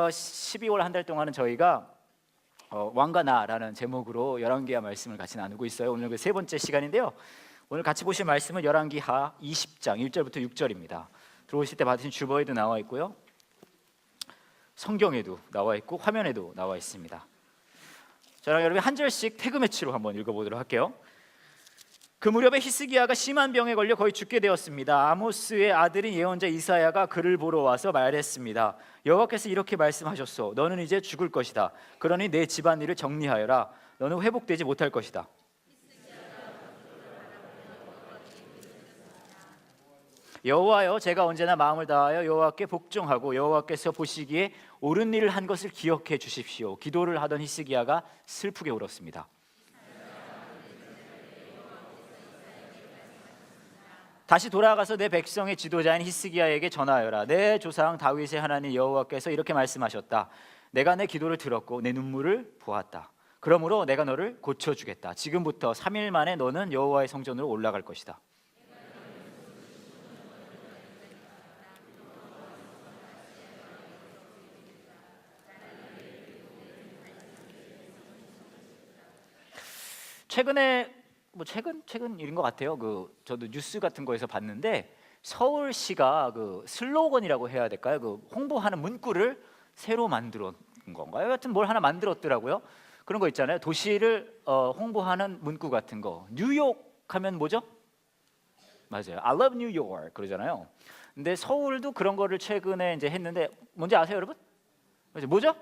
12월 한 달 동안은 저희가 왕과 나라는 제목으로 열왕기하 말씀을 같이 나누고 있어요. 오늘 그 세 번째 시간인데요. 오늘 같이 보실 말씀은 열왕기하 20장 1절부터 6절입니다. 들어오실 때 받으신 주보에도 나와 있고요, 성경에도 나와 있고 화면에도 나와 있습니다. 저랑 여러분 한 절씩 태그 매치로 한번 읽어보도록 할게요. 그 무렵에 히스기야가 심한 병에 걸려 거의 죽게 되었습니다. 아모스의 아들인 예언자 이사야가 그를 보러 와서 말했습니다. 여호와께서 이렇게 말씀하셨소. 너는 이제 죽을 것이다. 그러니 내 집안일을 정리하여라. 너는 회복되지 못할 것이다. 여호와여, 제가 언제나 마음을 다하여 여호와께 복종하고 여호와께서 보시기에 옳은 일을 한 것을 기억해 주십시오. 기도를 하던 히스기야가 슬프게 울었습니다. 다시 돌아가서 내 백성의 지도자인 히스기야에게 전하여라. 내 조상 다윗의 하나님 여호와께서 이렇게 말씀하셨다. 내가 내 기도를 들었고 내 눈물을 보았다. 그러므로 내가 너를 고쳐주겠다. 지금부터 3일 만에 너는 여호와의 성전으로 올라갈 것이다. 최근에 최근 일인 것 같아요. 저도 뉴스 같은 거에서 봤는데 서울시가 슬로건이라고 해야 될까요? 홍보하는 문구를 새로 만들었 건가요? 하여튼 뭘 하나 만들었더라고요. 그런 거 있잖아요. 도시를 홍보하는 문구 같은 거. 뉴욕 하면 뭐죠? 맞아요. I love New York 그러잖아요. 근데 서울도 그런 거를 최근에 이제 했는데 뭔지 아세요, 여러분? 뭐죠?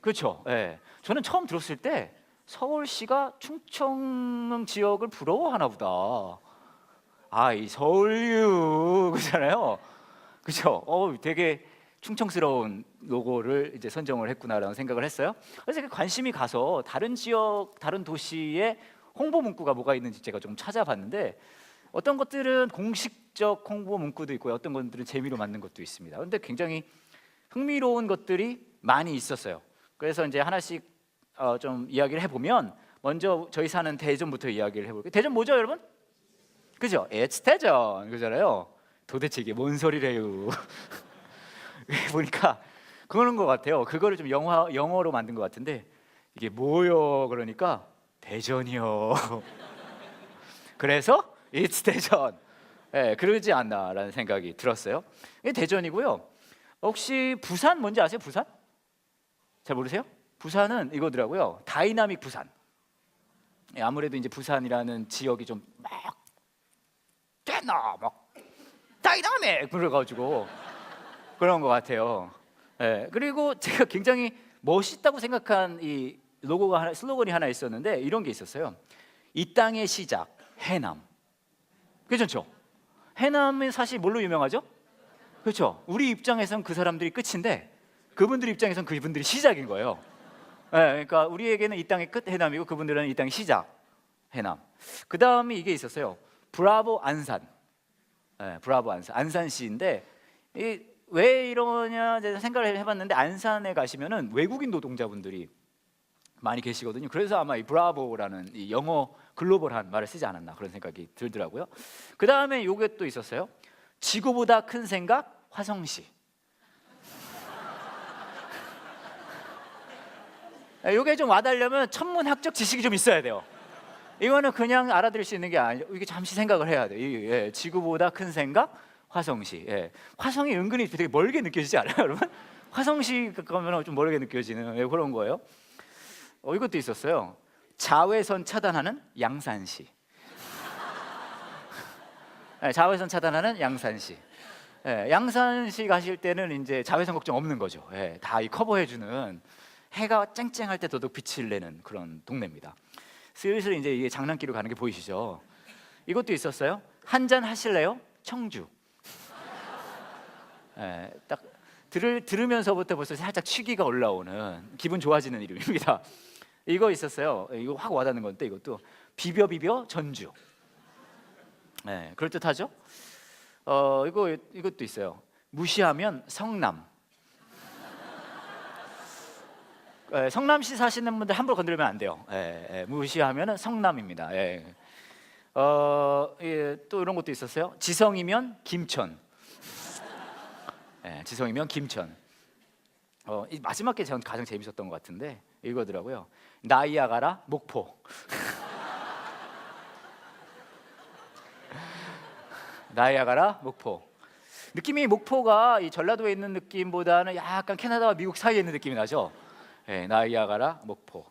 그렇죠. 예. 저는 처음 들었을 때 서울시가 충청 지역을 부러워하나 보다. 이 서울유 그잖아요. 그렇죠. 되게 충청스러운 로고를 이제 선정을 했구나라는 생각을 했어요. 그래서 관심이 가서 다른 지역, 다른 도시의 홍보 문구가 뭐가 있는지 제가 좀 찾아봤는데 어떤 것들은 공식적 홍보 문구도 있고 어떤 것들은 재미로 만든 것도 있습니다. 그런데 굉장히 흥미로운 것들이 많이 있었어요. 그래서 이제 하나씩 좀 이야기를 해보면 먼저 저희 사는 대전부터 이야기를 해볼게요. 대전 뭐죠, 여러분? 그죠? It's 대전 그잖아요. 도대체 이게 뭔 소리래요? 보니까 그러는 것 같아요. 그거를 좀 영어로 만든 것 같은데 이게 뭐요? 그러니까 대전이요. 그래서 It's 대전. 그러지 않나라는 생각이 들었어요. 이게 대전이고요. 혹시 부산 뭔지 아세요? 부산? 잘 모르세요? 부산은 이거더라고요. 다이나믹 부산. 아무래도 이제 부산이라는 지역이 좀 막 됐나 막 다이나믹 그래가지고 그런 것 같아요. 그리고 제가 굉장히 멋있다고 생각한 이 로고가 슬로건이 하나 있었는데 이런 게 있었어요. 이 땅의 시작 해남. 괜찮죠? 해남은 사실 뭘로 유명하죠? 그렇죠. 우리 입장에선 그 사람들이 끝인데 그분들 입장에선 그분들이 시작인 거예요. 그러니까 우리에게는 이 땅의 끝 해남이고 그분들은 이 땅의 시작 해남. 그 다음에 이게 있었어요. 브라보 안산. 브라보 안산. 안산시인데 왜 이러냐 생각을 해봤는데 안산에 가시면은 외국인 노동자분들이 많이 계시거든요. 그래서 아마 이 브라보라는 이 영어 글로벌한 말을 쓰지 않았나 그런 생각이 들더라고요. 그 다음에 이게 또 있었어요. 지구보다 큰 생각 화성시. 이게 좀 와닿으려면 천문학적 지식이 좀 있어야 돼요. 이거는 그냥 알아들을 수 있는 게 아니죠. 이게 잠시 생각을 해야 돼요. 지구보다 큰 생각 화성시. 화성이 은근히 되게 멀게 느껴지지 않아요, 여러분? 화성시 가면 좀 멀게 느껴지는 그런 거예요. 이것도 있었어요. 자외선 차단하는 양산시. 자외선 차단하는 양산시. 양산시 가실 때는 이제 자외선 걱정 없는 거죠. 다 커버해주는 해가 쨍쨍할 때 더더욱 빛을 내는 그런 동네입니다. 슬슬 이제 이게 장난기로 가는 게 보이시죠? 이것도 있었어요. 한잔 하실래요? 청주. 딱 들으면서부터 벌써 살짝 취기가 올라오는 기분 좋아지는 이름입니다. 이거 있었어요. 이거 확 와닿는 건데 이것도 비벼 전주. 그럴듯하죠? 이것도 있어요. 무시하면 성남. 성남시 사시는 분들 함부로 건드리면 안 돼요. 무시하면 성남입니다. 또 이런 것도 있었어요. 지성이면 김천. 지성이면 김천. 이 마지막 게 전 가장 재밌었던 것 같은데 이거더라고요. 나이아가라 목포. 나이아가라 목포. 느낌이 목포가 이 전라도에 있는 느낌보다는 약간 캐나다와 미국 사이에 있는 느낌이 나죠. 네, 나이아가라 목포.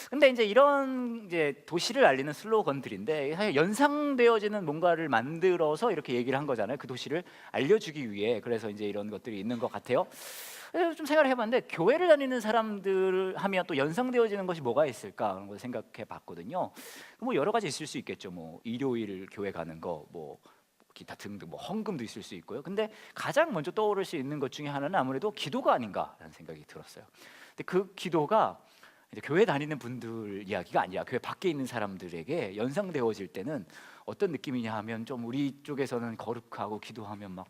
근데 이제 이런 이제 도시를 알리는 슬로건들인데 사실 연상되어지는 뭔가를 만들어서 이렇게 얘기를 한 거잖아요. 그 도시를 알려주기 위해. 그래서 이제 이런 것들이 있는 것 같아요. 그래서 좀 생각을 해봤는데 교회를 다니는 사람들 하면 또 연상되어지는 것이 뭐가 있을까 그런 걸 생각해 봤거든요. 뭐 여러 가지 있을 수 있겠죠. 뭐 일요일 교회 가는 거, 뭐 기타 등등, 뭐 헌금도 있을 수 있고요. 근데 가장 먼저 떠오를 수 있는 것 중에 하나는 아무래도 기도가 아닌가라는 생각이 들었어요. 근데 그 기도가 이제 교회 다니는 분들 이야기가 아니라 교회 밖에 있는 사람들에게 연상되어질 때는 어떤 느낌이냐 하면 좀 우리 쪽에서는 거룩하고 기도하면 막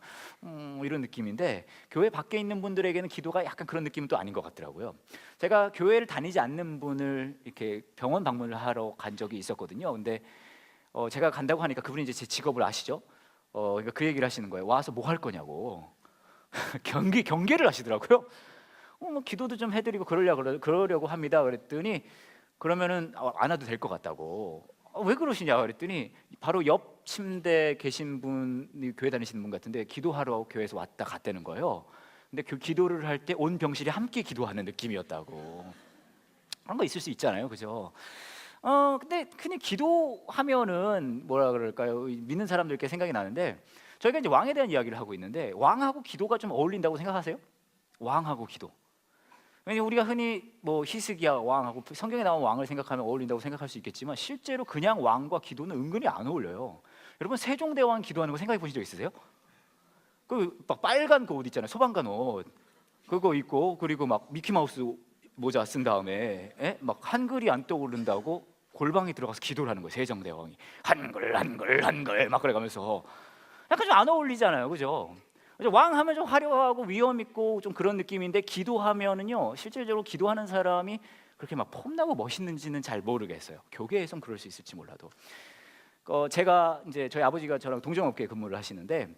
이런 느낌인데 교회 밖에 있는 분들에게는 기도가 약간 그런 느낌은 또 아닌 것 같더라고요. 제가 교회를 다니지 않는 분을 이렇게 병원 방문을 하러 간 적이 있었거든요. 근데 제가 간다고 하니까 그분이 이제 제 직업을 아시죠? 그러니까 그 얘기를 하시는 거예요. 와서 뭐 할 거냐고. 경계를 하시더라고요. 뭐 기도도 좀 해드리고 그러려고 합니다. 그랬더니 그러면은 안 와도 될 것 같다고. 왜 그러시냐 그랬더니 바로 옆 침대에 계신 분이 교회 다니시는 분 같은데 기도하러 교회에서 왔다 갔다는 거예요. 근데 그 기도를 할 때 온 병실이 함께 기도하는 느낌이었다고. 그런 거 있을 수 있잖아요, 그죠? 근데 그냥 기도하면은 뭐라 그럴까요? 믿는 사람들께 생각이 나는데 저희가 이제 왕에 대한 이야기를 하고 있는데 왕하고 기도가 좀 어울린다고 생각하세요? 왕하고 기도. 왜냐면 우리가 흔히 뭐 히스기야 왕하고 성경에 나온 왕을 생각하면 어울린다고 생각할 수 있겠지만 실제로 그냥 왕과 기도는 은근히 안 어울려요. 여러분 세종대왕 기도하는 거 생각해 보신 적 있으세요? 그 막 빨간 그 옷 있잖아요. 소방관 옷 그거 입고 그리고 막 미키마우스 모자 쓴 다음에 막 한글이 안 떠오른다고 골방에 들어가서 기도를 하는 거예요. 세종대왕이 한글 막 그래가면서 약간 좀 안 어울리잖아요, 그죠? 왕 하면 좀 화려하고 위엄 있고 좀 그런 느낌인데 기도하면은요 실질적으로 기도하는 사람이 그렇게 막 폼나고 멋있는지는 잘 모르겠어요. 교계에선 그럴 수 있을지 몰라도 제가 이제 저희 아버지가 저랑 동종업계에 근무를 하시는데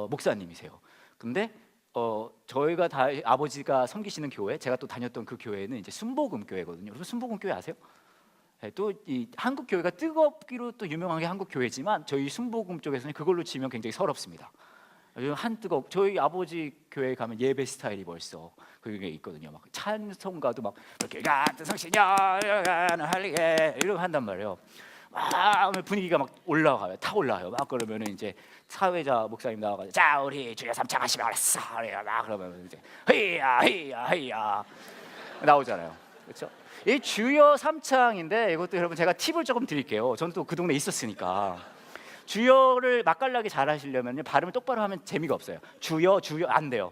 목사님이세요. 근데 저희가 다 아버지가 섬기시는 교회, 제가 또 다녔던 그 교회는 이제 순복음 교회거든요. 여러분 순복음 교회 아세요? 네, 또 이 한국 교회가 뜨겁기로 또 유명한 게 한국 교회지만 저희 순복음 쪽에서는 그걸로 치면 굉장히 서럽습니다. 한뜨겁 저희 아버지 교회 가면 예배 스타일이 벌써 그게 있거든요. 막 찬송가도 막 이렇게 같은 성신여는 할리게 이러고 한단 말이에요. 막 분위기가 막 올라가요. 타 올라요. 막 그러면은 이제 사회자 목사님 나와가지고 자 우리 주여 삼창 하시면 알았어. 막 그러면 이제 헤이야 나오잖아요. 그렇죠? 이 주여 삼창인데 이것도 여러분 제가 팁을 조금 드릴게요. 전 또 그 동네 있었으니까. 주여를 맛깔나게 잘 하시려면 발음을 똑바로 하면 재미가 없어요. 주여 안 돼요.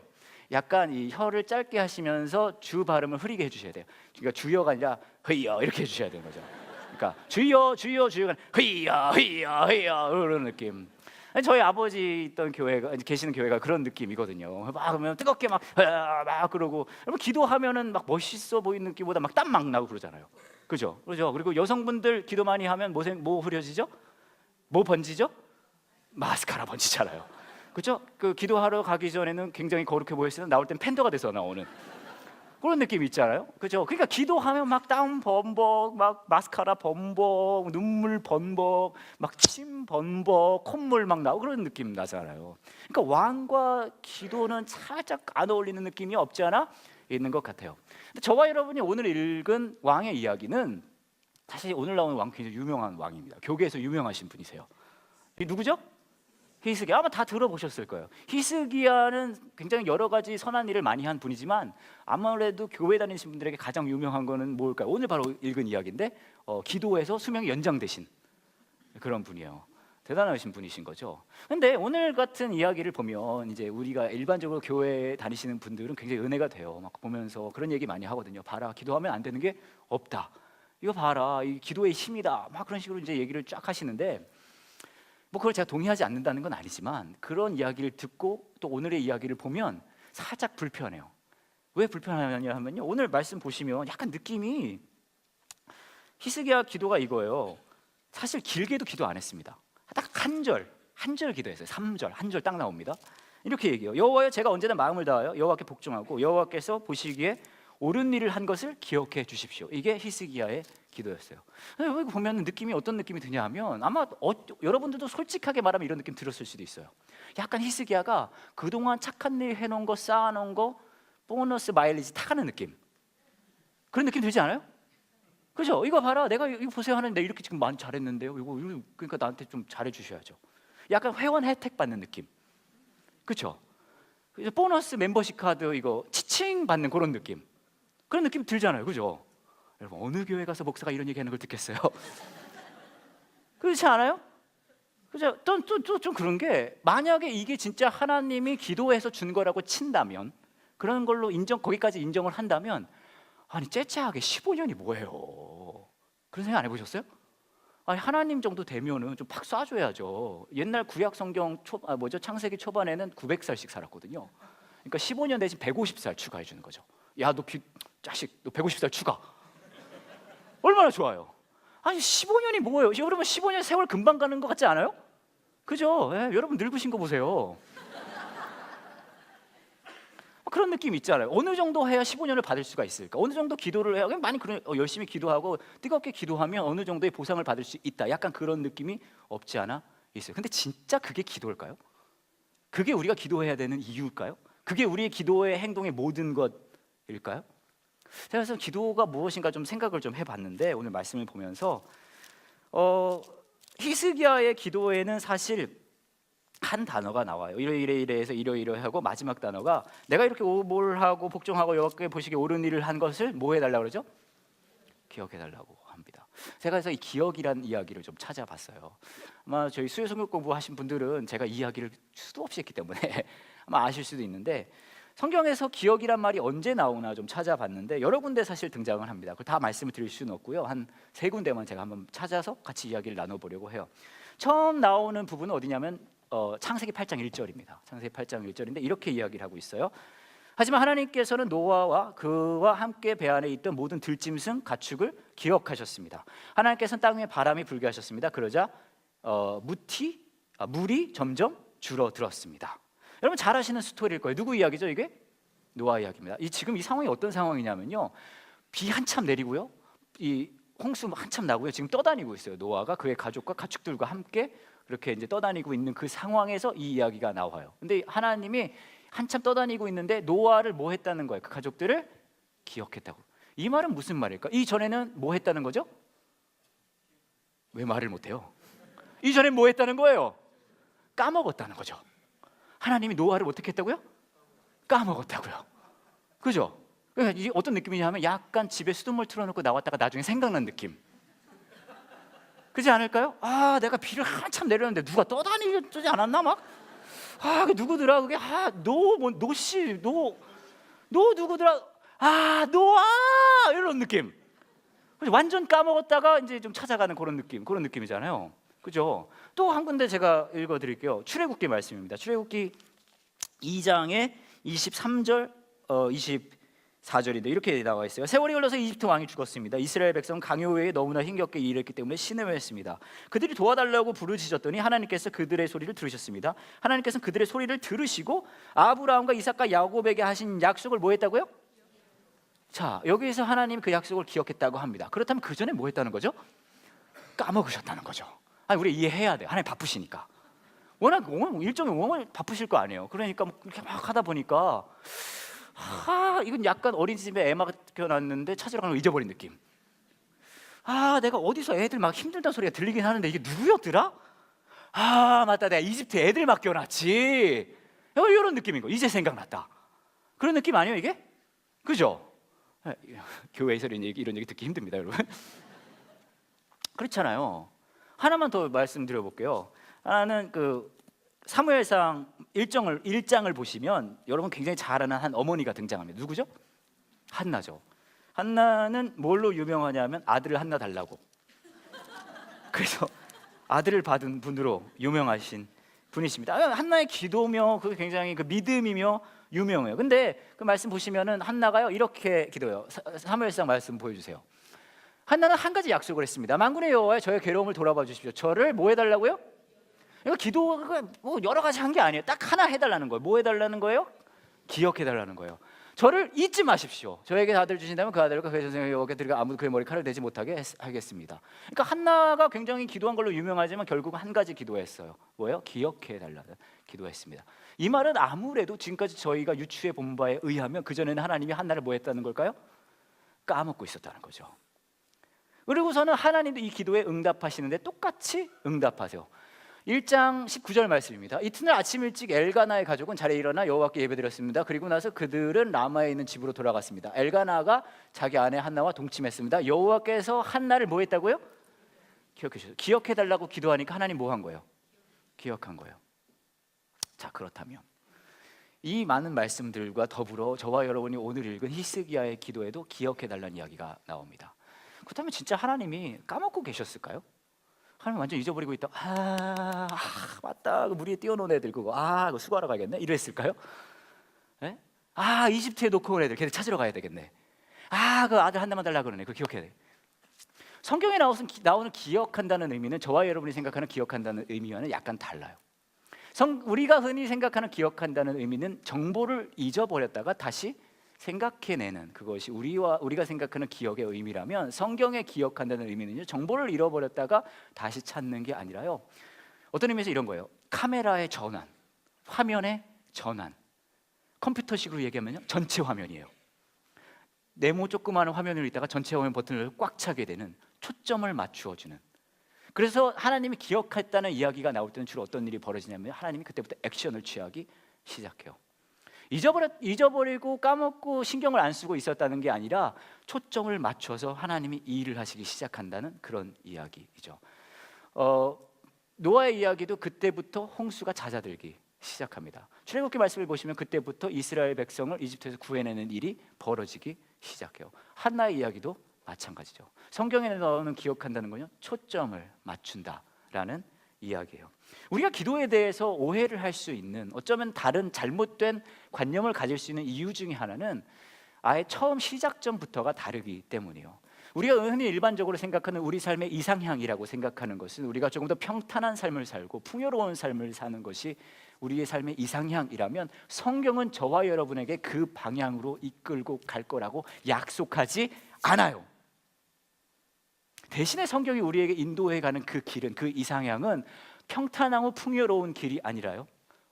약간 이 혀를 짧게 하시면서 주 발음을 흐리게 해주셔야 돼요. 그러니까 주여가 아니라 흐이여 이렇게 해주셔야 되는 거죠. 그러니까 주여가 흐이여 이런 느낌. 저희 아버지 있던 교회가 계시는 교회가 그런 느낌이거든요. 막 그러면 뜨겁게 막 그러고 여러분 기도하면은 막 멋있어 보이는 느낌보다 막 땀 막 나고 그러잖아요. 그죠? 그리고 여성분들 기도 많이 하면 뭐 흐려지죠? 뭐 번지죠? 마스카라 번지잖아요. 그렇죠? 그 기도하러 가기 전에는 굉장히 거룩해 보였으나 나올 땐 팬더가 돼서 나오는 그런 느낌이 있잖아요. 그렇죠? 그러니까 기도하면 막 땀 범벅, 막 마스카라 범벅, 눈물 범벅, 막 침 범벅, 콧물 막 나오고 그런 느낌 나잖아요. 그러니까 왕과 기도는 살짝 안 어울리는 느낌이 없지 않아 있는 것 같아요. 근데 저와 여러분이 오늘 읽은 왕의 이야기는 사실 오늘 나오는 왕 굉장히 유명한 왕입니다. 교계에서 유명하신 분이세요. 이 누구죠? 히스기야. 아마 다 들어보셨을 거예요. 히스기야는 굉장히 여러 가지 선한 일을 많이 한 분이지만 아무래도 교회 다니신 분들에게 가장 유명한 거는 뭘까요? 오늘 바로 읽은 이야기인데 기도에서 수명이 연장되신 그런 분이에요. 대단하신 분이신 거죠. 근데 오늘 같은 이야기를 보면 이제 우리가 일반적으로 교회 다니시는 분들은 굉장히 은혜가 돼요. 막 보면서 그런 얘기 많이 하거든요. 봐라, 기도하면 안 되는 게 없다. 이거 봐라, 이 기도의 힘이다. 막 그런 식으로 이제 얘기를 쫙 하시는데 뭐 그걸 제가 동의하지 않는다는 건 아니지만 그런 이야기를 듣고 또 오늘의 이야기를 보면 살짝 불편해요. 왜 불편하냐 하면요. 오늘 말씀 보시면 약간 느낌이 히스기야 기도가 이거예요. 사실 길게도 기도 안 했습니다. 딱 한 절 기도했어요. 3절, 한 절 딱 나옵니다. 이렇게 얘기해요. 여호와여, 제가 언제나 마음을 다하여 여호와께 복종하고 여호와께서 보시기에 옳은 일을 한 것을 기억해 주십시오. 이게 히스기야의 기도였어요. 여기 보면 느낌이 어떤 느낌이 드냐 하면 아마 여러분들도 솔직하게 말하면 이런 느낌 들었을 수도 있어요. 약간 히스기야가 그동안 착한 일 해놓은 거, 쌓아놓은 거 보너스 마일리지 타가는 느낌, 그런 느낌 들지 않아요? 그죠? 이거 봐라, 내가 이거 보세요 하는데 이렇게 지금 많이 잘했는데요. 이거 그러니까 나한테 좀 잘해 주셔야죠. 약간 회원 혜택 받는 느낌, 그렇죠? 보너스 멤버십 카드 이거 치칭 받는 그런 느낌, 그런 느낌 들잖아요, 그죠? 여러분 어느 교회 가서 목사가 이런 얘기하는 걸 듣겠어요? 그렇지 않아요? 그죠? 좀 그런 게, 만약에 이게 진짜 하나님이 기도해서 준 거라고 친다면, 그런 걸로 거기까지 인정을 한다면, 아니 째째하게 15년이 뭐예요? 그런 생각 안 해보셨어요? 아니 하나님 정도 되면은 좀 팍 쏴줘야죠. 옛날 구약 성경 창세기 초반에는 900살씩 살았거든요. 그러니까 15년 대신 150살 추가해 주는 거죠. 야, 너 자식, 너 150살 추가. 얼마나 좋아요. 아니 15년이 뭐예요? 여러분 15년 세월 금방 가는 것 같지 않아요? 그죠? 예, 여러분 늙으신 거 보세요. 그런 느낌 있잖아요. 어느 정도 해야 15년을 받을 수가 있을까? 어느 정도 기도를 해야, 많이 열심히 기도하고 뜨겁게 기도하면 어느 정도의 보상을 받을 수 있다. 약간 그런 느낌이 없지 않아 있어요. 근데 진짜 그게 기도일까요? 그게 우리가 기도해야 되는 이유일까요? 그게 우리의 기도의 행동의 모든 것일까요? 제가 그래서 기도가 무엇인가 좀 생각을 좀 해봤는데, 오늘 말씀을 보면서 히스기야의 기도에는 사실 한 단어가 나와요. 이래해서 이러이러하고 마지막 단어가, 내가 이렇게 뭘 하고 복종하고 여호와께 보시기에 옳은 일을 한 것을 뭐 해달라고 그러죠? 기억해달라고 합니다. 제가 그래서 이 기억이란 이야기를 좀 찾아봤어요. 아마 저희 수요 성경 공부하신 분들은 제가 이 이야기를 수도 없이 했기 때문에 아마 아실 수도 있는데, 성경에서 기억이란 말이 언제 나오나 좀 찾아봤는데 여러 군데 사실 등장을 합니다. 그걸 다 말씀을 드릴 수는 없고요. 한 3군데만 제가 한번 찾아서 같이 이야기를 나눠보려고 해요. 처음 나오는 부분은 어디냐면 창세기 8장 1절입니다. 창세기 8장 1절인데 이렇게 이야기를 하고 있어요. 하지만 하나님께서는 노아와 그와 함께 배 안에 있던 모든 들짐승 가축을 기억하셨습니다. 하나님께서는 땅 위에 바람이 불게 하셨습니다. 그러자 물이 점점 줄어들었습니다. 여러분 잘 아시는 스토리일 거예요. 누구 이야기죠 이게? 노아 이야기입니다. 지금 이 상황이 어떤 상황이냐면요, 비 한참 내리고요, 이 홍수 한참 나고요, 지금 떠다니고 있어요. 노아가 그의 가족과 가축들과 함께 그렇게 이제 떠다니고 있는 그 상황에서 이 이야기가 나와요. 근데 하나님이 한참 떠다니고 있는데 노아를 뭐 했다는 거예요? 그 가족들을 기억했다고. 이 말은 무슨 말일까? 이전에는 뭐 했다는 거죠? 왜 말을 못해요? 이전에 뭐 했다는 거예요? 까먹었다는 거죠. 하나님이 노아를 어떻게 했다고요? 까먹었다고요. 그죠? 그러니까 이게 어떤 느낌이냐 하면 약간 집에 수돗물 틀어놓고 나왔다가 나중에 생각난 느낌, 그렇지 않을까요? 아, 내가 비를 한참 내렸는데 누가 떠다니지 않았나 막? 아, 그 누구더라? 그게 노씨 누구더라? 아, 노아, 이런 느낌. 완전 까먹었다가 이제 좀 찾아가는 그런 느낌이잖아요. 그죠? 또 한 군데 제가 읽어드릴게요. 출애굽기 말씀입니다. 출애굽기 2장의 23절, 24절인데 이렇게 나와 있어요. 세월이 흘러서 이집트 왕이 죽었습니다. 이스라엘 백성은 강요에 너무나 힘겹게 일했기 때문에 시내외했습니다. 그들이 도와달라고 부르짖었더니 하나님께서 그들의 소리를 들으셨습니다. 하나님께서는 그들의 소리를 들으시고 아브라함과 이삭과 야곱에게 하신 약속을 뭐 했다고요? 자, 여기에서 하나님 그 약속을 기억했다고 합니다. 그렇다면 그 전에 뭐 했다는 거죠? 까먹으셨다는 거죠. 아니, 우리 이해해야 돼요. 하나님 바쁘시니까. 워낙 일정이 바쁘실 거 아니에요. 그러니까 이렇게 막 하다 보니까 이건 약간 어린이집에 애 맡겨놨는데 찾으러 가는 거 잊어버린 느낌. 내가 어디서 애들 막 힘들다는 소리가 들리긴 하는데 이게 누구였더라? 맞다, 내가 이집트 애들 맡겨놨지. 이런 느낌인 거. 이제 생각났다. 그런 느낌 아니에요 이게? 그죠? 교회에서 이런 얘기 듣기 힘듭니다, 여러분. 그렇잖아요. 하나만 더 말씀드려 볼게요. 하나는 그 사무엘상 1장을 보시면 여러분 굉장히 잘 아는 한 어머니가 등장합니다. 누구죠? 한나죠. 한나는 뭘로 유명하냐면 아들을 한나 달라고. 그래서 아들을 받은 분으로 유명하신 분이십니다. 한나의 기도며 그 굉장히 그 믿음이며 유명해요. 근데 그 말씀 보시면은 한나가요 이렇게 기도해요. 사무엘상 말씀 보여주세요. 한나는 한 가지 약속을 했습니다. 만군의 여호와여, 저의 괴로움을 돌아봐 주십시오. 저를 뭐 해달라고요? 그러니까 기도가 뭐 여러 가지 한 게 아니에요. 딱 하나 해달라는 거예요. 뭐 해달라는 거예요? 기억해달라는 거예요. 저를 잊지 마십시오. 저에게 아들 주신다면 그 아들과 그의 전생에 여호와께 드리고 아무도 그의 머리카락을 내지 못하게 하겠습니다. 그러니까 한나가 굉장히 기도한 걸로 유명하지만 결국 한 가지 기도했어요. 뭐예요? 기억해달라는 기도했습니다. 이 말은 아무래도 지금까지 저희가 유추해 본 바에 의하면 그전에는 하나님이 한나를 뭐 했다는 걸까요? 까먹고 있었다는 거죠. 그리고서는 하나님도 이 기도에 응답하시는데 똑같이 응답하세요. 1장 19절 말씀입니다. 이튿날 아침 일찍 엘가나의 가족은 자리에 일어나 여호와께 예배드렸습니다. 그리고 나서 그들은 라마에 있는 집으로 돌아갔습니다. 엘가나가 자기 아내 한나와 동침했습니다. 여호와께서 한나를 뭐 했다고요? 기억해 주셨어요. 기억해달라고 기도하니까 하나님 뭐 한 거예요? 기억한 거예요. 자, 그렇다면 이 많은 말씀들과 더불어 저와 여러분이 오늘 읽은 히스기야의 기도에도 기억해달라는 이야기가 나옵니다. 그렇다면 진짜 하나님이 까먹고 계셨을까요? 하나님 완전 잊어버리고 있다. 맞다. 그 물 위에 띄워놓은 애들 그거 그거 수거하러 가야겠네. 이랬을까요? 네? 이집트에 놓고 온 애들 걔들 찾으러 가야 되겠네. 그 아들 하나만 달라 그러네. 그거 기억해야 돼. 성경에 나오는 기억한다는 의미는 저와 여러분이 생각하는 기억한다는 의미와는 약간 달라요. 우리가 흔히 생각하는 기억한다는 의미는 정보를 잊어버렸다가 다시 생각해내는 그것이 우리가 생각하는 기억의 의미라면, 성경의 기억한다는 의미는요, 정보를 잃어버렸다가 다시 찾는 게 아니라요, 어떤 의미에서 이런 거예요. 카메라의 전환, 화면의 전환, 컴퓨터식으로 얘기하면요 전체 화면이에요. 네모 조그마한 화면을 있다가 전체 화면 버튼을 꽉 차게 되는, 초점을 맞추어주는. 그래서 하나님이 기억했다는 이야기가 나올 때는 주로 어떤 일이 벌어지냐면 하나님이 그때부터 액션을 취하기 시작해요. 잊어버리고 까먹고 신경을 안 쓰고 있었다는 게 아니라 초점을 맞춰서 하나님이 이 일을 하시기 시작한다는 그런 이야기이죠. 노아의 이야기도 그때부터 홍수가 잦아들기 시작합니다. 출애굽기 말씀을 보시면 그때부터 이스라엘 백성을 이집트에서 구해내는 일이 벌어지기 시작해요. 한나의 이야기도 마찬가지죠. 성경에 나오는 기억한다는 건요, 초점을 맞춘다라는 이야기예요. 우리가 기도에 대해서 오해를 할 수 있는, 어쩌면 다른 잘못된 관념을 가질 수 있는 이유 중에 하나는 아예 처음 시작점부터가 다르기 때문이에요. 우리가 흔히 일반적으로 생각하는 우리 삶의 이상향이라고 생각하는 것은 우리가 조금 더 평탄한 삶을 살고 풍요로운 삶을 사는 것이 우리의 삶의 이상향이라면, 성경은 저와 여러분에게 그 방향으로 이끌고 갈 거라고 약속하지 않아요. 대신에 성경이 우리에게 인도해가는 그 길은, 그 이상향은 평탄하고 풍요로운 길이 아니라요,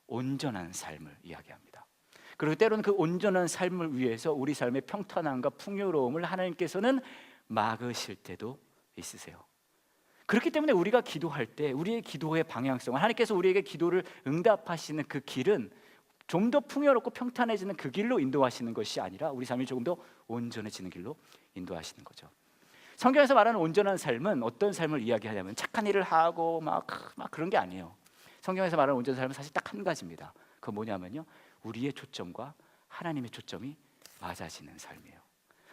온전한 삶을 이야기합니다. 그리고 때로는 그 온전한 삶을 위해서 우리 삶의 평탄함과 풍요로움을 하나님께서는 막으실 때도 있으세요. 그렇기 때문에 우리가 기도할 때 우리의 기도의 방향성을, 하나님께서 우리에게 기도를 응답하시는 그 길은 좀 더 풍요롭고 평탄해지는 그 길로 인도하시는 것이 아니라 우리 삶이 조금 더 온전해지는 길로 인도하시는 거죠. 성경에서 말하는 온전한 삶은 어떤 삶을 이야기하냐면 착한 일을 하고 막 그런 게 아니에요. 성경에서 말하는 온전한 삶은 사실 딱 한 가지입니다. 그건 뭐냐면요, 우리의 초점과 하나님의 초점이 맞아지는 삶이에요.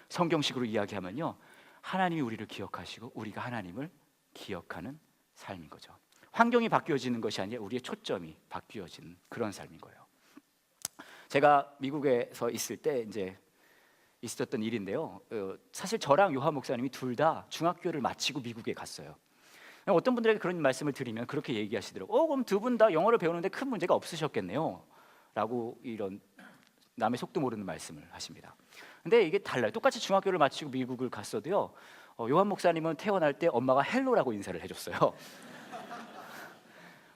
성경식으로 이야기하면요, 하나님이 우리를 기억하시고 우리가 하나님을 기억하는 삶인 거죠. 환경이 바뀌어지는 것이 아니라 우리의 초점이 바뀌어지는 그런 삶인 거예요. 제가 미국에서 있을 때 이제 있었던 일인데요, 사실 저랑 요한 목사님이 둘 다 중학교를 마치고 미국에 갔어요. 어떤 분들에게 그런 말씀을 드리면 그렇게 얘기하시더라고요. 그럼 두 분 다 영어를 배우는데 큰 문제가 없으셨겠네요 라고, 이런 남의 속도 모르는 말씀을 하십니다. 근데 이게 달라요. 똑같이 중학교를 마치고 미국을 갔어도요, 요한 목사님은 태어날 때 엄마가 헬로라고 인사를 해줬어요.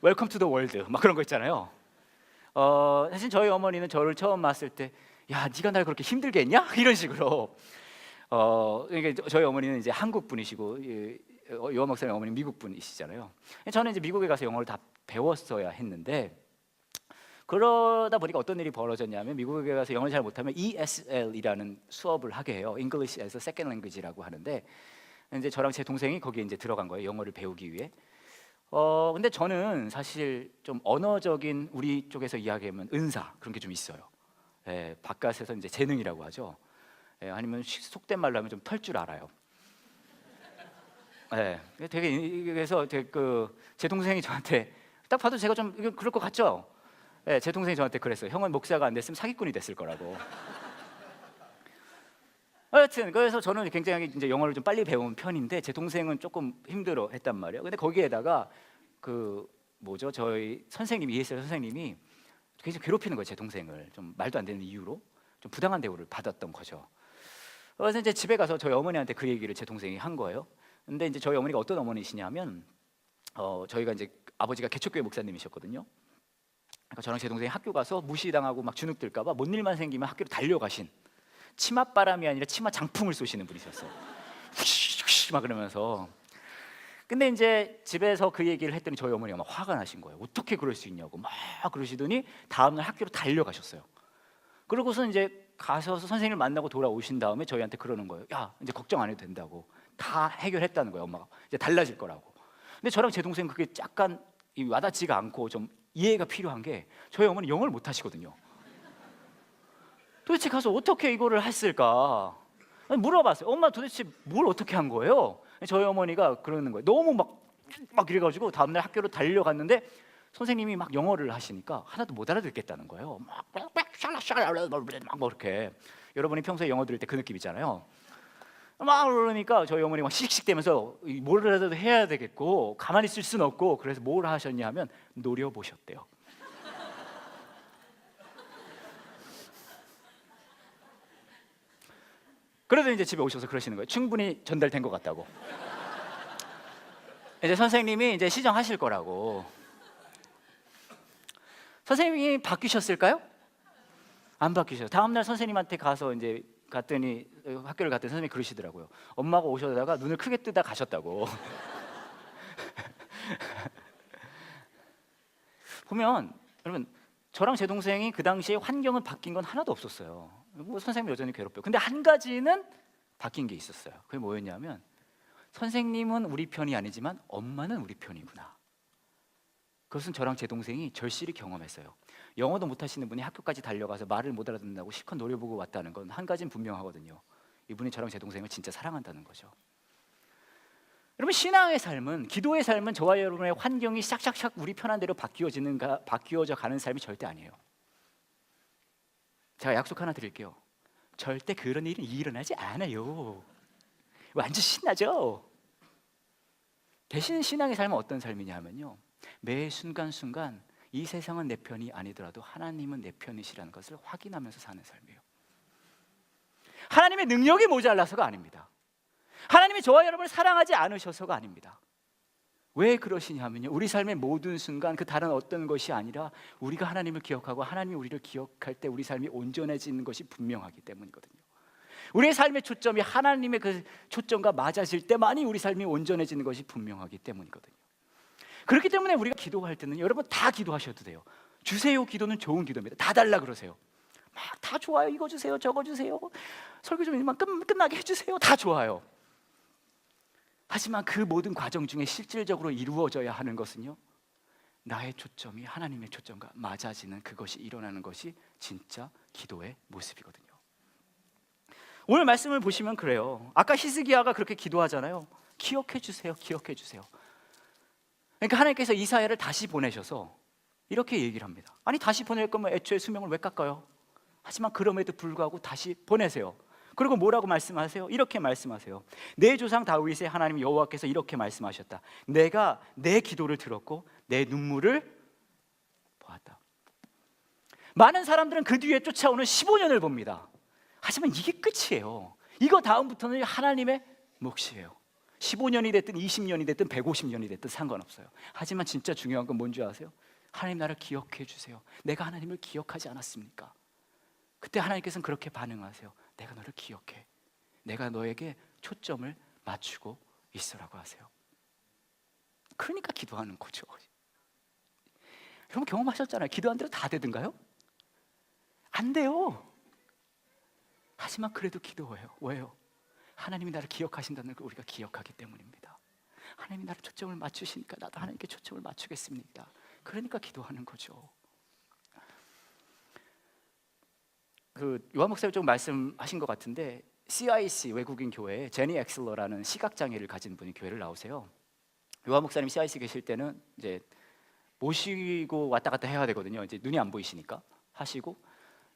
웰컴 투 더 월드 막 그런 거 있잖아요. 사실 저희 어머니는 저를 처음 봤을 때, 야, 네가 날 그렇게 힘들게 했냐? 이런 식으로. 그러니까 저희 어머니는 이제 한국 분이시고 요한 목사님 어머니 미국 분이시잖아요. 저는 이제 미국에 가서 영어를 다 배웠어야 했는데, 그러다 보니까 어떤 일이 벌어졌냐면, 미국에 가서 영어를 잘 못하면 ESL이라는 수업을 하게 해요. English as a Second Language라고 하는데, 이제 저랑 제 동생이 거기에 이제 들어간 거예요. 영어를 배우기 위해. 근데 저는 사실 좀 언어적인, 우리 쪽에서 이야기하면 은사, 그런 게 좀 있어요. 바깥에서 이제 재능이라고 하죠. 아니면 속된 말로 하면 좀 털 줄 알아요. 되게, 그래서 되게 제 동생이 저한테 딱 봐도 제가 좀 그럴 것 같죠. 제 동생이 저한테 그랬어요. 형은 목사가 안 됐으면 사기꾼이 됐을 거라고. 하여튼 그래서 저는 굉장히 이제 영어를 좀 빨리 배운 편인데, 제 동생은 조금 힘들어했단 말이에요. 근데 거기에다가 뭐죠? 저희 선생님이 ESL 선생님이 굉장히 괴롭히는 거예요. 제 동생을 좀 말도 안 되는 이유로 좀 부당한 대우를 받았던 거죠. 그래서 이제 집에 가서 저희 어머니한테 그 얘기를 제 동생이 한 거예요. 근데 이제 저희 어머니가 어떤 어머니시냐면 저희가 이제 아버지가 개척교회 목사님이셨거든요. 그러니까 저랑 제 동생이 학교 가서 무시당하고 막 주눅들까봐 뭔 일만 생기면 학교로 달려가신 치맛바람이 아니라 치마 장풍을 쏘시는 분이셨어요. 막 그러면서. 근데 이제 집에서 그 얘기를 했더니 저희 어머니가 막 화가 나신 거예요. 어떻게 그럴 수 있냐고 막 그러시더니 다음날 학교로 달려가셨어요. 그러고서 이제 가셔서 선생님을 만나고 돌아오신 다음에 저희한테 그러는 거예요. 야, 이제 걱정 안 해도 된다고. 다 해결했다는 거예요. 엄마가 이제 달라질 거라고. 근데 저랑 제 동생 그게 약간 와닿지가 않고 좀 이해가 필요한 게 저희 어머니 영어를 못 하시거든요. 도대체 가서 어떻게 이거를 했을까 물어봤어요. 엄마 도대체 뭘 어떻게 한 거예요? 저희 어머니가 그러는 거예요. 너무 막 이래가지고 다음날 학교로 달려갔는데 선생님이 막 영어를 하시니까 하나도 못 알아듣겠다는 거예요. 막 이렇게 여러분이 평소에 영어 들을 때 그 느낌 있잖아요. 막 그러니까 저희 어머니 막 씩씩대면서 뭐라도 해야 되겠고 가만히 있을 수는 없고 그래서 뭘 하셨냐 하면 노려보셨대요. 그래도 이제 집에 오셔서 그러시는 거예요. 충분히 전달된 것 같다고. 이제 선생님이 이제 시정하실 거라고. 선생님이 바뀌셨을까요? 안 바뀌셔요. 다음날 선생님한테 가서 이제 갔더니 학교를 갔더니 선생님이 그러시더라고요. 엄마가 오셔다가 눈을 크게 뜨다 가셨다고. 보면 여러분 저랑 제 동생이 그 당시에 환경은 바뀐 건 하나도 없었어요. 뭐 선생님 여전히 괴롭혀요. 근데 한 가지는 바뀐 게 있었어요. 그게 뭐였냐면 선생님은 우리 편이 아니지만 엄마는 우리 편이구나. 그것은 저랑 제 동생이 절실히 경험했어요. 영어도 못하시는 분이 학교까지 달려가서 말을 못 알아듣는다고 실컷 노려보고 왔다는 건 한 가지는 분명하거든요. 이분이 저랑 제 동생을 진짜 사랑한다는 거죠. 여러분 신앙의 삶은 기도의 삶은 저와 여러분의 환경이 샥샥샥 우리 편한 대로 바뀌어져 가는 삶이 절대 아니에요. 제가 약속 하나 드릴게요. 절대 그런 일은 일어나지 않아요. 완전 신나죠? 대신 신앙의 삶은 어떤 삶이냐 하면요 매 순간순간 이 세상은 내 편이 아니더라도 하나님은 내 편이시라는 것을 확인하면서 사는 삶이에요. 하나님의 능력이 모자라서가 아닙니다. 하나님이 저와 여러분을 사랑하지 않으셔서가 아닙니다. 왜 그러시냐면요 우리 삶의 모든 순간 그 다른 어떤 것이 아니라 우리가 하나님을 기억하고 하나님이 우리를 기억할 때 우리 삶이 온전해지는 것이 분명하기 때문이거든요. 우리의 삶의 초점이 하나님의 그 초점과 맞아질 때만이 우리 삶이 온전해지는 것이 분명하기 때문이거든요. 그렇기 때문에 우리가 기도할 때는 여러분 다 기도하셔도 돼요. 주세요 기도는 좋은 기도입니다. 다 달라 그러세요. 막 다 좋아요. 이거 주세요 저거 주세요 설교 좀 이만 끝나게 해주세요. 다 좋아요. 하지만 그 모든 과정 중에 실질적으로 이루어져야 하는 것은요 나의 초점이 하나님의 초점과 맞아지는 그것이 일어나는 것이 진짜 기도의 모습이거든요. 오늘 말씀을 보시면 그래요. 아까 히스기야가 그렇게 기도하잖아요. 기억해 주세요 기억해 주세요. 그러니까 하나님께서 이사야를 다시 보내셔서 이렇게 얘기를 합니다. 아니 다시 보낼 거면 애초에 수명을 왜 깎아요? 하지만 그럼에도 불구하고 다시 보내세요. 그리고 뭐라고 말씀하세요? 이렇게 말씀하세요. 내 조상 다윗의 하나님 여호와께서 이렇게 말씀하셨다. 내가 내 기도를 들었고 내 눈물을 보았다. 많은 사람들은 그 뒤에 쫓아오는 15년을 봅니다. 하지만 이게 끝이에요. 이거 다음부터는 하나님의 몫이에요. 15년이 됐든 20년이 됐든 150년이 됐든 상관없어요. 하지만 진짜 중요한 건 뭔지 아세요? 하나님 나를 기억해 주세요. 내가 하나님을 기억하지 않았습니까? 그때 하나님께서는 그렇게 반응하세요. 내가 너를 기억해. 내가 너에게 초점을 맞추고 있으라고 하세요. 그러니까 기도하는 거죠. 여러분 경험하셨잖아요. 기도한 대로 다 되던가요? 안 돼요. 하지만 그래도 기도해요. 왜요? 하나님이 나를 기억하신다는 걸 우리가 기억하기 때문입니다. 하나님이 나를 초점을 맞추시니까 나도 하나님께 초점을 맞추겠습니다. 그러니까 기도하는 거죠. 그 요한 목사님 좀 말씀하신 것 같은데 CIC 외국인 교회에 제니 엑슬러라는 시각장애를 가진 분이 교회를 나오세요. 요한 목사님 CIC 계실 때는 이제 모시고 왔다 갔다 해야 되거든요. 이제 눈이 안 보이시니까 하시고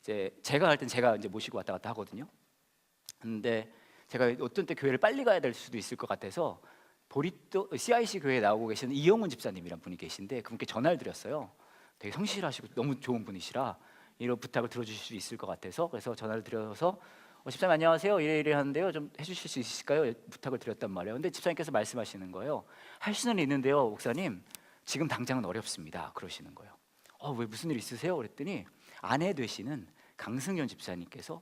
이제 제가 할 땐 제가 이제 모시고 왔다 갔다 하거든요. 근데 제가 어떤 때 교회를 빨리 가야 될 수도 있을 것 같아서 보리또 CIC 교회에 나오고 계시는 이영훈 집사님이란 분이 계신데 그분께 전화를 드렸어요. 되게 성실하시고 너무 좋은 분이시라 이런 부탁을 들어주실 수 있을 것 같아서 그래서 전화를 드려서 집사님 안녕하세요 이래 하는데요 좀 해주실 수 있을까요? 부탁을 드렸단 말이에요. 근데 집사님께서 말씀하시는 거예요. 할 수는 있는데요 목사님 지금 당장은 어렵습니다 그러시는 거예요. 왜 무슨 일 있으세요? 그랬더니 아내 되시는 강승현 집사님께서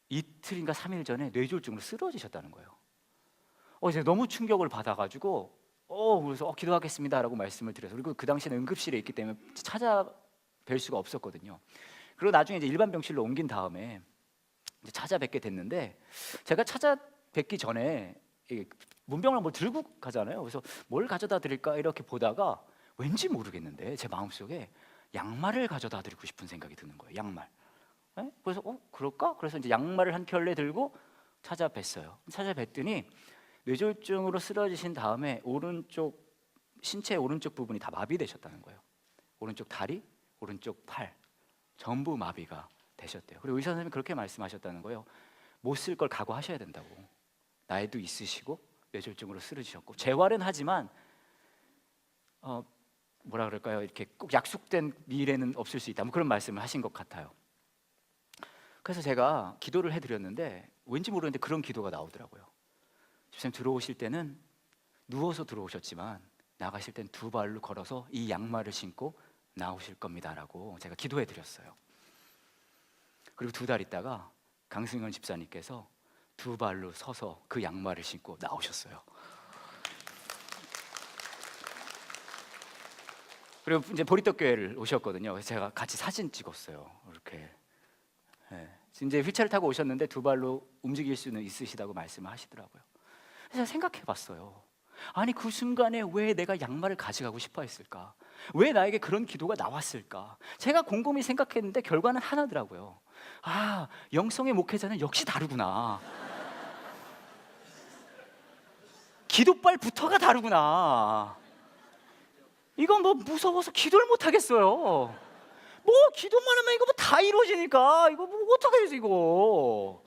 이틀인가 3일 전에 뇌졸중으로 쓰러지셨다는 거예요. 제가 너무 충격을 받아가지고 그래서 기도하겠습니다라고 말씀을 드려서 그리고 그 당시에는 응급실에 있기 때문에 찾아뵐 수가 없었거든요. 그리고 나중에 이제 일반 병실로 옮긴 다음에 이제 찾아뵙게 됐는데 제가 찾아뵙기 전에 문병을 뭘 들고 가잖아요. 그래서 뭘 가져다 드릴까 이렇게 보다가 왠지 모르겠는데 제 마음속에 양말을 가져다 드리고 싶은 생각이 드는 거예요. 양말. 네? 그래서 그럴까? 그래서 이제 양말을 한 켤레 들고 찾아뵀어요. 찾아뵀더니 뇌졸중으로 쓰러지신 다음에 신체 오른쪽 부분이 다 마비되셨다는 거예요. 오른쪽 다리, 오른쪽 팔 전부 마비가 되셨대요. 그리고 의사 선생님이 그렇게 말씀하셨다는 거예요. 못 쓸 걸 각오하셔야 된다고. 나이도 있으시고 뇌졸중으로 쓰러지셨고 재활은 하지만 뭐라 그럴까요? 이렇게 꼭 약속된 미래는 없을 수 있다. 그런 말씀을 하신 것 같아요. 그래서 제가 기도를 해드렸는데 왠지 모르는데 그런 기도가 나오더라고요. 집사님 들어오실 때는 누워서 들어오셨지만 나가실 땐 두 발로 걸어서 이 양말을 신고 나오실 겁니다라고 제가 기도해드렸어요. 그리고 2달 있다가 강승현 집사님께서 두 발로 서서 그 양말을 신고 나오셨어요. 그리고 이제 보리떡 교회를 오셨거든요. 그래서 제가 같이 사진 찍었어요. 이렇게. 이제 휠체어를 타고 오셨는데 두 발로 움직일 수는 있으시다고 말씀을 하시더라고요. 그래서 제가 생각해봤어요. 아니 그 순간에 왜 내가 양말을 가져가고 싶어 했을까? 왜 나에게 그런 기도가 나왔을까? 제가 곰곰이 생각했는데 결과는 하나더라고요. 영성의 목회자는 역시 다르구나. 기도발부터가 다르구나. 이건 뭐 무서워서 기도를 못 하겠어요. 뭐 기도만 하면 이거 뭐 다 이루어지니까 이거 뭐 어떻게 해서 이거.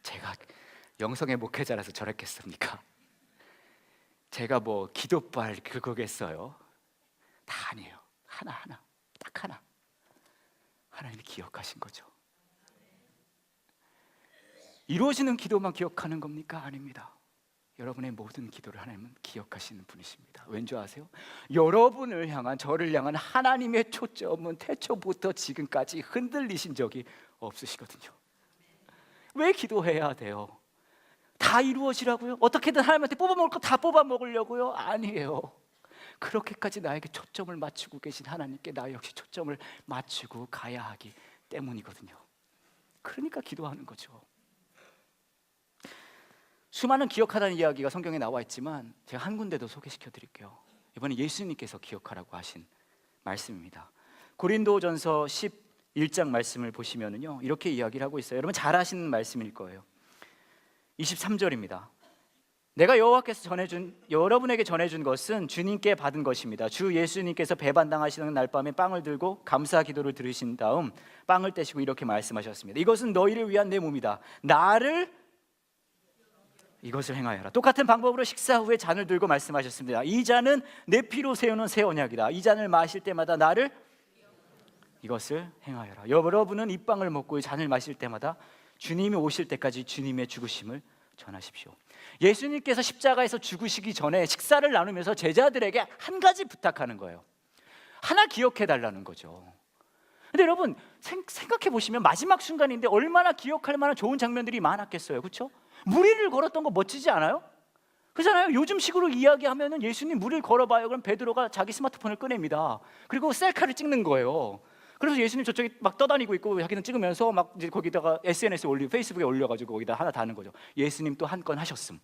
제가 영성의 목회자라서 저랬겠습니까? 제가 뭐 기도발 그거겠어요? 다 아니에요. 하나하나 딱 하나 하나님이 기억하신 거죠. 이루어지는 기도만 기억하는 겁니까? 아닙니다. 여러분의 모든 기도를 하나님은 기억하시는 분이십니다. 왠지 아세요? 여러분을 향한 저를 향한 하나님의 초점은 태초부터 지금까지 흔들리신 적이 없으시거든요. 왜 기도해야 돼요? 다 이루어지라고요? 어떻게든 하나님한테 뽑아먹을 거 다 뽑아먹으려고요? 아니에요. 그렇게까지 나에게 초점을 맞추고 계신 하나님께 나 역시 초점을 맞추고 가야 하기 때문이거든요. 그러니까 기도하는 거죠. 수많은 기억하라는 이야기가 성경에 나와 있지만 제가 한 군데 더 소개시켜 드릴게요. 이번에 예수님께서 기억하라고 하신 말씀입니다. 고린도전서 11장 말씀을 보시면은요 이렇게 이야기를 하고 있어요. 여러분 잘 아시는 말씀일 거예요. 23절입니다. 내가 여러분에게 전해준 것은 주님께 받은 것입니다. 주 예수님께서 배반당하시는 날 밤에 빵을 들고 감사 기도를 들으신 다음 빵을 떼시고 이렇게 말씀하셨습니다. 이것은 너희를 위한 내 몸이다. 이것을 행하여라. 똑같은 방법으로 식사 후에 잔을 들고 말씀하셨습니다. 이 잔은 내 피로 세우는 새 언약이다. 이 잔을 마실 때마다 이것을 행하여라. 여러분은 이 빵을 먹고 이 잔을 마실 때마다 주님이 오실 때까지 주님의 죽으심을 전하십시오. 예수님께서 십자가에서 죽으시기 전에 식사를 나누면서 제자들에게 한 가지 부탁하는 거예요. 하나 기억해 달라는 거죠. 근데 여러분 생각해 보시면 마지막 순간인데 얼마나 기억할 만한 좋은 장면들이 많았겠어요. 그렇죠? 무리를 걸었던 거 멋지지 않아요? 그렇잖아요. 요즘식으로 이야기하면은 예수님 무리를 걸어봐요. 그럼 베드로가 자기 스마트폰을 꺼냅니다. 그리고 셀카를 찍는 거예요. 그래서 예수님 저쪽에 막 떠다니고 있고 자기는 찍으면서 막 이제 거기다가 SNS에 페이스북에 올려가지고 거기다 하나 다는 거죠. 예수님 또 한 건 하셨음.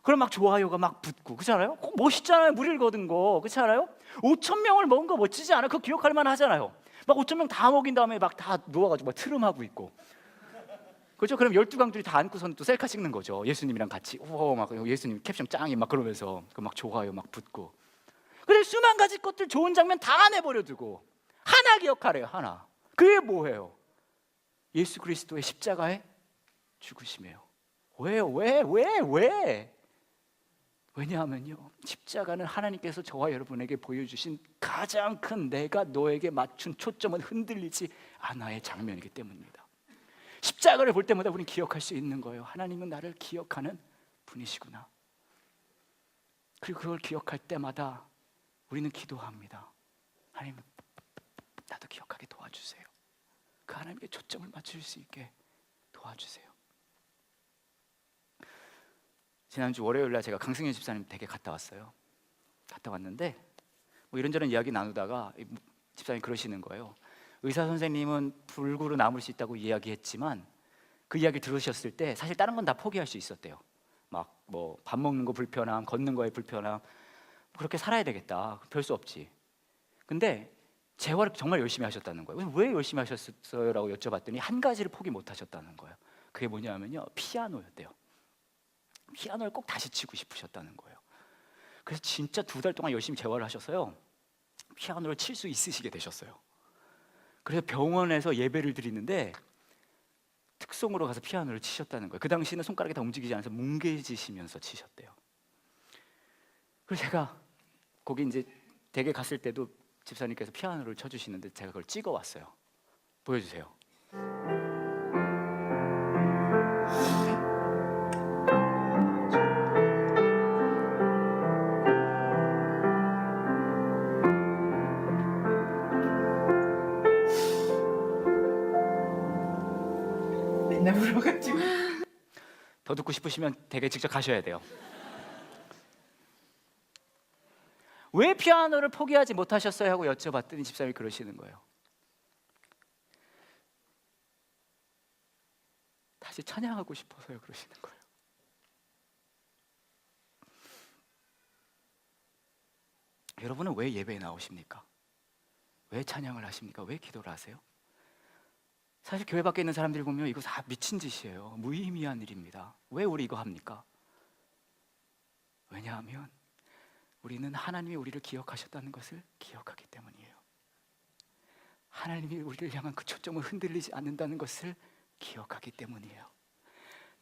그럼 막 좋아요가 막 붙고 그렇잖아요. 멋있잖아요. 무리를 거둔 거 그렇잖아요. 5,000명을 먹은 거 멋지지 않아요? 그거 기억할 만하잖아요. 막 5,000명 다 먹인 다음에 막 다 누워가지고 막 트름하고 있고 그렇죠? 그럼 12강들이 다 안고선 또 셀카 찍는 거죠. 예수님이랑 같이 막 예수님 캡션 짱이 막 그러면서 막 좋아요 막 붙고. 그래 수만 가지 것들 좋은 장면 다 내버려 두고 하나 기억하래요. 하나. 그게 뭐예요? 예수 그리스도의 십자가의 죽으심이에요. 왜요? 왜? 왜냐하면요, 십자가는 하나님께서 저와 여러분에게 보여주신 가장 큰 내가 너에게 맞춘 초점은 흔들리지 않아의 장면이기 때문입니다. 십자가를 볼 때마다 우리는 기억할 수 있는 거예요. 하나님은 나를 기억하는 분이시구나. 그리고 그걸 기억할 때마다 우리는 기도합니다. 하나님, 나도 기억하게 도와주세요. 그 하나님께 초점을 맞출 수 있게 도와주세요. 지난주 월요일날 제가 강승현 집사님 댁에 갔다 왔어요. 갔다 왔는데 뭐 이런저런 이야기 나누다가 집사님이 그러시는 거예요. 의사 선생님은 불구로 남을 수 있다고 이야기했지만 그 이야기를 들으셨을 때 사실 다른 건 다 포기할 수 있었대요. 막 뭐 밥 먹는 거 불편함, 걷는 거에 불편함, 그렇게 살아야 되겠다. 별 수 없지. 근데 재활을 정말 열심히 하셨다는 거예요. 왜 열심히 하셨어요? 라고 여쭤봤더니 한 가지를 포기 못 하셨다는 거예요. 그게 뭐냐면요, 피아노였대요. 피아노를 꼭 다시 치고 싶으셨다는 거예요. 그래서 진짜 2달 동안 열심히 재활을 하셔서요, 피아노를 칠 수 있으시게 되셨어요. 그래서 병원에서 예배를 드리는데 특송으로 가서 피아노를 치셨다는 거예요. 그 당시에는 손가락이 다 움직이지 않아서 뭉개지시면서 치셨대요. 그래서 제가 거기 이제 댁에 갔을 때도 집사님께서 피아노를 쳐주시는데 제가 그걸 찍어왔어요. 보여주세요. 맨날 울어가지고. 더 듣고 싶으시면 댁에 직접 가셔야 돼요. 왜 피아노를 포기하지 못하셨어요? 하고 여쭤봤더니 집사님이 그러시는 거예요. 다시 찬양하고 싶어서요. 그러시는 거예요. 여러분은 왜 예배에 나오십니까? 왜 찬양을 하십니까? 왜 기도를 하세요? 사실 교회 밖에 있는 사람들이 보면 이거 다 미친 짓이에요. 무의미한 일입니다. 왜 우리 이거 합니까? 왜냐하면 우리는 하나님이 우리를 기억하셨다는 것을 기억하기 때문이에요. 하나님이 우리를 향한 그 초점을 흔들리지 않는다는 것을 기억하기 때문이에요.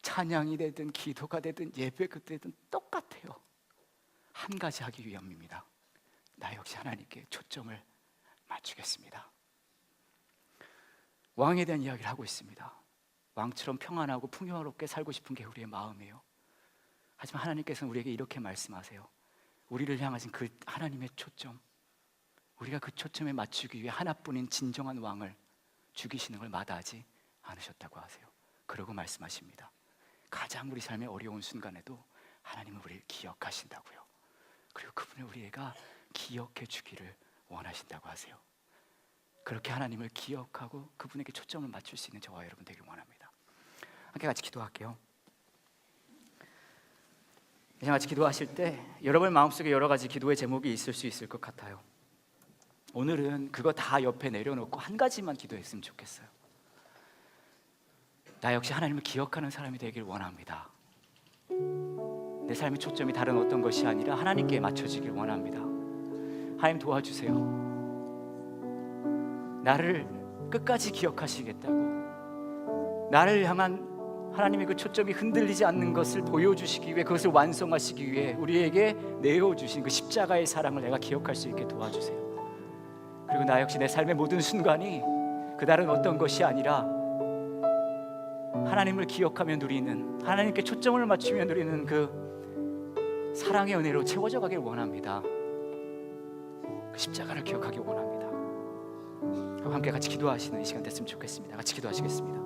찬양이 되든 기도가 되든 예배가 되든 똑같아요. 한 가지 하기 위함입니다. 나 역시 하나님께 초점을 맞추겠습니다. 왕에 대한 이야기를 하고 있습니다. 왕처럼 평안하고 풍요롭게 살고 싶은 게 우리의 마음이에요. 하지만 하나님께서는 우리에게 이렇게 말씀하세요. 우리를 향하신 그 하나님의 초점, 우리가 그 초점에 맞추기 위해 하나뿐인 진정한 왕을 죽이시는 걸 마다하지 않으셨다고 하세요. 그러고 말씀하십니다. 가장 우리 삶의 어려운 순간에도 하나님은 우리를 기억하신다고요. 그리고 그분을 우리가 기억해 주기를 원하신다고 하세요. 그렇게 하나님을 기억하고 그분에게 초점을 맞출 수 있는 저와 여러분 되길 원합니다. 함께 같이 기도할게요. 이제 같이 기도하실 때 여러분 마음속에 여러 가지 기도의 제목이 있을 수 있을 것 같아요. 오늘은 그거 다 옆에 내려놓고 한 가지만 기도했으면 좋겠어요. 나 역시 하나님을 기억하는 사람이 되길 원합니다. 내 삶의 초점이 다른 어떤 것이 아니라 하나님께 맞춰지길 원합니다. 하나님 도와주세요. 나를 끝까지 기억하시겠다고, 나를 향한 하나님의 그 초점이 흔들리지 않는 것을 보여주시기 위해, 그것을 완성하시기 위해 우리에게 내어주신 그 십자가의 사랑을 내가 기억할 수 있게 도와주세요. 그리고 나 역시 내 삶의 모든 순간이 그 다른 어떤 것이 아니라 하나님을 기억하며 누리는, 하나님께 초점을 맞추며 누리는 그 사랑의 은혜로 채워져 가길 원합니다. 그 십자가를 기억하길 원합니다. 그럼 함께 같이 기도하시는 이 시간 됐으면 좋겠습니다. 같이 기도하시겠습니다.